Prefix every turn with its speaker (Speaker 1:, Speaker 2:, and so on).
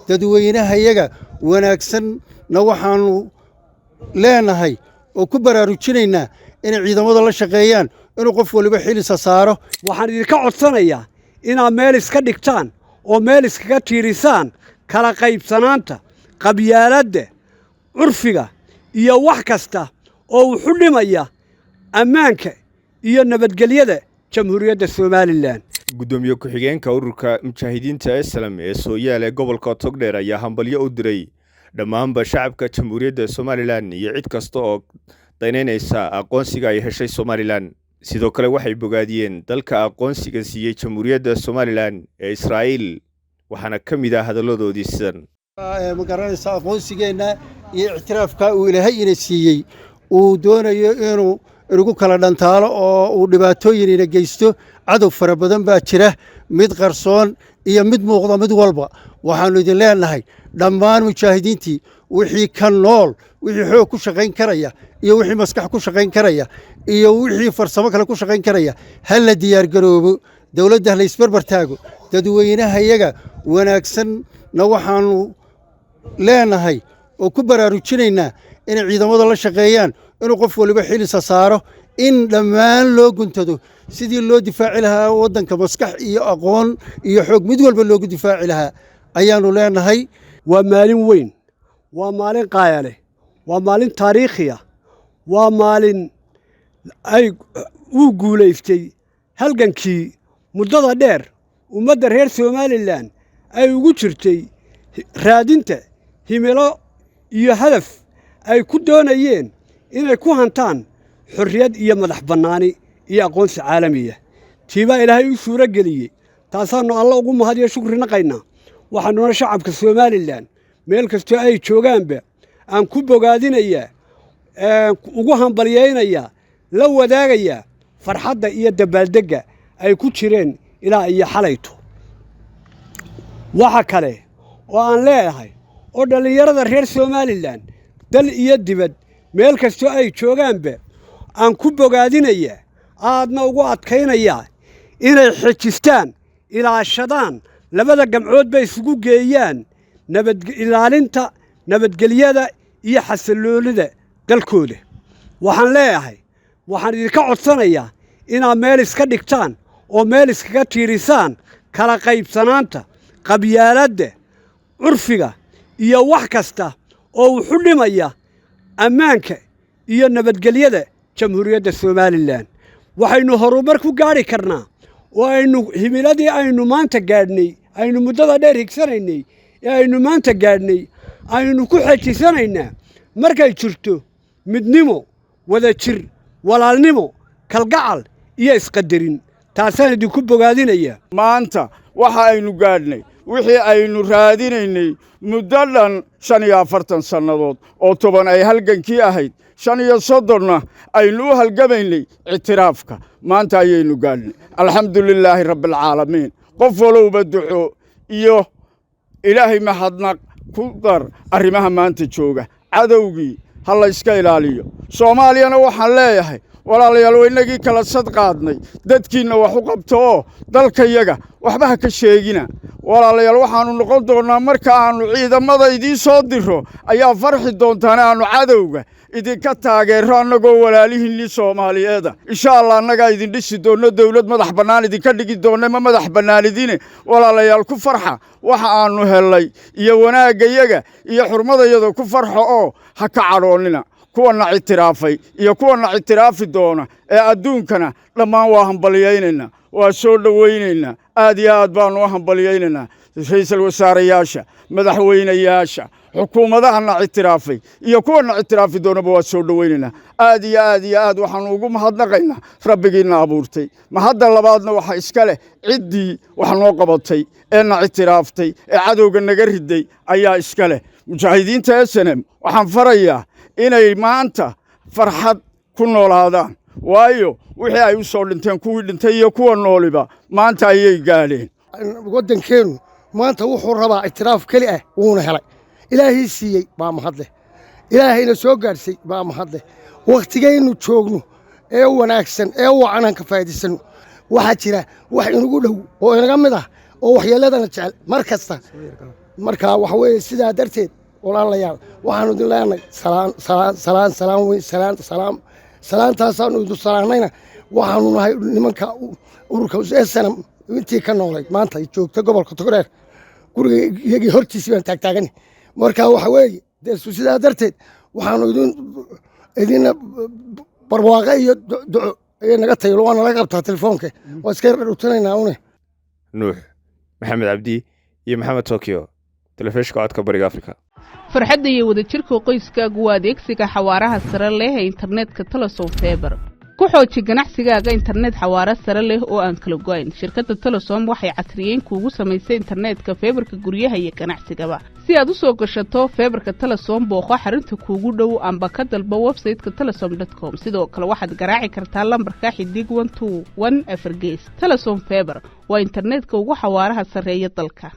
Speaker 1: dadweynaha iyaga wanaagsan waxaanu leenahay oo ku baraarujinaynaa in ciidamada la shaqeeyaan inuu qof waliba xilisa saaro.
Speaker 2: waxaan idinka codsanayaa inaad meel iska dhigtaan oo meel iskaga tiirisaan kala qaybsanaanta qabyaaladda curfiga iyo wax kasta oo wuxu dhimaya ammaanka iyo nabadgelyada jamhuuriyadda Soomaaliland.
Speaker 3: gudoomiye ku-xigeenka ururka mujaahidiinta SLM ee Soomaaliya gobolka Togdheer ayaa hambalyo u diray dhammaanba shacabka jamhuuriyadda Soomaaliland iyo cid kasta oo daneynaysa aqoonsiga ay heshay Soomaaliland. sidoo kale waxay bogaadiyeen dalka aqoonsiga siiyay jamhuuriyadda Soomaaliland ee Israa'iil waxaana kamid ah hadaladoodii sidan
Speaker 1: ma garanaysa aqoonsigeena iyo ictiraafka uu Ilaahay ina siiyay uu doonayo inuu ugu kala dhantaalo oo uu dhibaatooyin ina geysto cadow fara badan baa jira mid qarsoon iyo mid muuqda mid walba waxaanu idin leenahay dhammaan mujaahidiintii wixii ka nool wixii xoog ku shaqayn karaya iyo wixii maskax ku shaqayn karaya iyo wixii farsamo kale ku shaqayn karaya hal la diyaar garoobo dawladda la isbarbar taago dadweynaha iyaga wanaagsan waxaanu leenahay oo ku baraarujinaynaa in ciidamada la shaqeeyaan inuu qof waliba xilisa saaro in dhammaan loo guntado sidii loo difaaci lahaa wadanka maskax iyo aqoon iyo xoog mid walba loogu difaaci lahaa ayaanu leenahay.
Speaker 2: waa maalin weyn waa maalin qaayale waa maalin taariikhiya waa maalin ay uu guuleystay halgankii muddada dheer ummadda reer Soomaaliland ay ugu jirtay raadinta himilo iyo hadaf ay ku doonayeen inay ku hantaan xorriyad iyo madax bannaani iyo aqoonsi caalamiya tiiba Ilaahay u suura geliyay taasaanu alla ugu mahadiyo shukri naqayna waxaanu shacabka Soomaaliland meel kasta ay joogaanba aan ku bogaadinayaa ugu hambalyeynaya la wadaagaya farxadda iyo dabaaldega ay ku jireen ilaa iyo xalayto waxa kale oo aan leeyahay oo dhalinyarada reer Soomaaliland dal iyo dibad meel kasta ay joogaanba aan ku bogaadinayaa aadna ugu adkaynaya inay xijistaan ilaashadaan labada gamcood bay isugu geeyaan ilaalinta nabadgelyada iyo xasilloonida dalkooda waxaan leeyahay waxaan idinka codsanayaa inaad meel iska dhigtaan oo meel iskaga tiirisaan kala qaybsanaanta qabyaaladda curfiga iyo wax kasta oo wuxu dhimaya ammaanka iyo nabadgelyada jamhuuriyadda Soomaaliland. waxaynu horumar ku gaari karnaa oo aynu himiladii aynu maanta gaadhnay aynu muddada dheer higsanaynay ee aynu maanta gaadhnay aynu ku xajisanaynaa markay jirto midnimo wadajir walaalnimo kalgacal iyo isqadarin taasaan idinku bogaadinaya.
Speaker 4: maanta waxa aynu gaadhnay wixii aynu raadinaynay muddo dhan 45 sannadood oo 10 ay halgankii ahayd 35 aynu u halgamaynay ictiraafka maanta ayaynu gaadhnay alxamdulilaahi rabbil caalamiin qof walowba duco iyo ilaahay mahadnaq ku dar arrimaha maanta jooga cadowgii ha la iska ilaaliyo Soomaaliyana waxaan leeyahay walaalayaal weynagii kala sad qaadnay dadkiina wax u qabto oo dalkayaga waxba ha ka sheegina walaalayaal waxaanu noqon doonaa marka aanu ciidamada idin soo diro ayaa farxi doontaan aanu cadowga idinka taageero annagoo walaalihiinni Soomaaliyeed insha Allah annaga idin dhisi doono dawlad madax bannaan idinka dhigi doono ma madax bannaanidine walaalayaal ku farxa waxa aanu helay iyo wanaagayaga iyo xurmadayada ku farxo oo ha ka caroonina kuwana ictiraafay iyo kuwana ictiraafi doona ee adduunkana dhammaan waa hambalyeynayna waa soo dhaweynayna aad iyo aad baan u hambalyeynayna ra'iisul wasaarayaasha madaxweynayaasha xukuumadahana ictiraafay iyo kuwana ictiraafi doonaba waa soo dhaweynayna aad iyo aad waxaan ugu mahadnaqaynaa rabbigiina abuurtay mahadda labaadna waxa iska leh ciddii wax noo qabatay ee na ictiraaftay ee cadowga naga riday ayaa iska leh mujaahidiinta SNM waxaan farayaa inay maanta farxad ku noolaadaan waayo wixii ay u soo dhinteen kuwii dhintay iyo kuwa nooliba maanta ayay gaadheen
Speaker 5: wadankeenu maanta wuxuu rabaa ictiraaf kali ah wuuna helay ilaahay siiyay baa mahadle ilaahayna soo gaarsay baa mahadle waqtigaynu joogno ee wanaagsan ee wacan ka faa'iideysan waxa jira wax inagu dhow oo inaga mid ah oo waxyeeladana jecel mar kasta marka waxa weeye sidaa darteed walaalayaal waxaanu idin leenahay salaantaasaan idin salaanayna waxaanu nahay nimanka ururka SNM intii ka noolay maanta ay joogto gobolka Togdheer guriga iyagii hortiisii baan taagtaagan marka waxa weeye sidaa darteed waxaanu idin barwaaqo iyo duco ay naga taylo waana laga qabtaa telefoonka waa iska dhutanaynaa une
Speaker 3: nuux maxamed cabdi iyo maxamed Tokyo telefishka codka bariga Afrika
Speaker 6: farxadda iyo wadajirka qoyskaagu waa adeegsiga xawaaraha sare leh ee internetka Telesom Fiber ku xooji ganacsigaaga internet xawaare sare leh oo aan kala go'ayn shirkadda Telesom waxay casriyeyn kuugu samaysay internetka fiberka guryaha iyo ganacsigaba si aad u soo gashato fiberka Telesom booqo xarunta kuugu dhow amba ka dalba website-ka telesom.com sidoo kale waxaad garaaci kartaa lambarka xidig 121 Telesom Fiber waa internetka ugu xawaaraha sareeya dalka